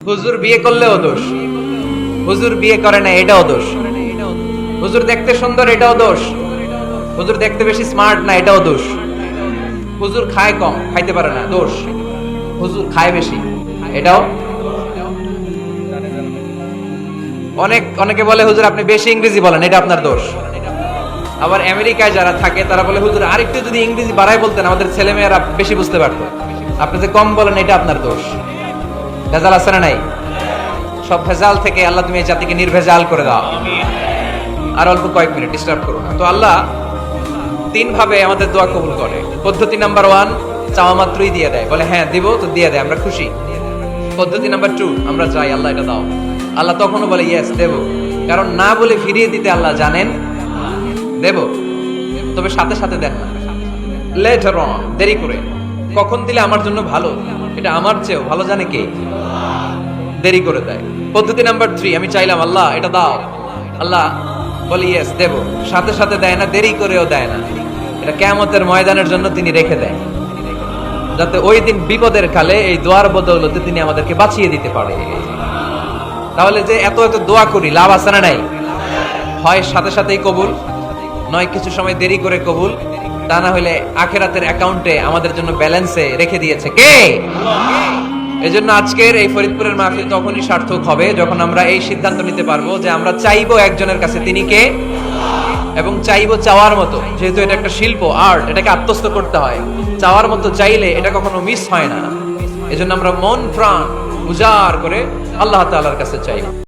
হুজুর বিয়ে করলেও দোষ, হুজুর বিয়ে করে না এটাও দোষ, হুজুর দেখতে সুন্দর এটাও দোষ, হুজুর দেখতে বেশি স্মার্ট না এটাও দোষ, হুজুর খায় কম খাইতে পারে না দোষ, হুজুর খায় বেশি এটাও। অনেকে বলে হুজুর আপনি বেশি ইংরেজি বলেন এটা আপনার দোষ। আবার আমেরিকায় যারা থাকে তারা বলে হুজুর আরেকটু যদি ইংরেজি বাড়ায় বলতেন আমাদের ছেলেমেয়েরা বেশি বুঝতে পারতো। আপনি যে কম বলেন এটা আপনার দোষ। ভেজাল আছে না নাই? সব ভেজাল থেকে আল্লাহ তুমি এই জাতিকে নির্ভেজাল করে দাও। আর অল্প কয়েক মিনিট ডিস্টার্ব করো না। তো আল্লাহ তিন ভাবে আমাদের দোয়া কবুল করে। পদ্ধতি নাম্বার 1, চাওয়া মাত্রই দিয়ে দেয়, বলে হ্যাঁ দিব তো দিয়ে দেয়, আমরা খুশি। পদ্ধতি নাম্বার 2, আমরা চাই আল্লাহ এটা দাও, আল্লাহ তখনও বলে ইয়েস দেব, কারণ না বলে ফিরিয়ে দিতে আল্লাহ জানেন দেব, তবে সাথে সাথে দেন না, লেটার অন, দেরি করে। কখন দিলে আমার জন্য ভালো, এটা আমার চেয়েও ভালো জানে কে, দেরি করে দেয়। পদ্ধতি নাম্বার 3, আমি চাইলাম আল্লাহ এটা দাও, আল্লাহ বলে ইয়েস দেব, সাথে সাথে দেয় না, দেরি করেও দেয় না। এটা কিয়ামতের ময়দানের জন্য তিনি রেখে দেয়, যাতে ওই দিন বিপদের কালে এই দোয়ার বদৌলতে তিনি আমাদেরকে বাঁচিয়ে দিতে পারে। তাহলে যে এত এত দোয়া করি লাভ আছে না নাই? হয় সাথে সাথেই কবুল, নয় কিছু সময় দেরি করে কবুল, তা না হলে আখিরাতের অ্যাকাউন্টে আমাদের জন্য ব্যালেন্সে রেখে দিয়েছে কে? এজন্য আজকের এই ফরিদপুরের মাহফিল তখনই সার্থক হবে যখন আমরা এই সিদ্ধান্ত নিতে পারবো যে আমরা চাইবো একজনের কাছে, তিনি কে, এবং চাইবো চাওয়ার মতো। যেহেতু এটা একটা শিল্প, আর্ট, এটাকে আত্মস্থ করতে হয়। চাওয়ার মতো চাইলে এটা কখনো মিস হয় না। এজন্য আমরা মন প্রাণ উজাড় করে আল্লাহ তাআলার কাছে চাইবো।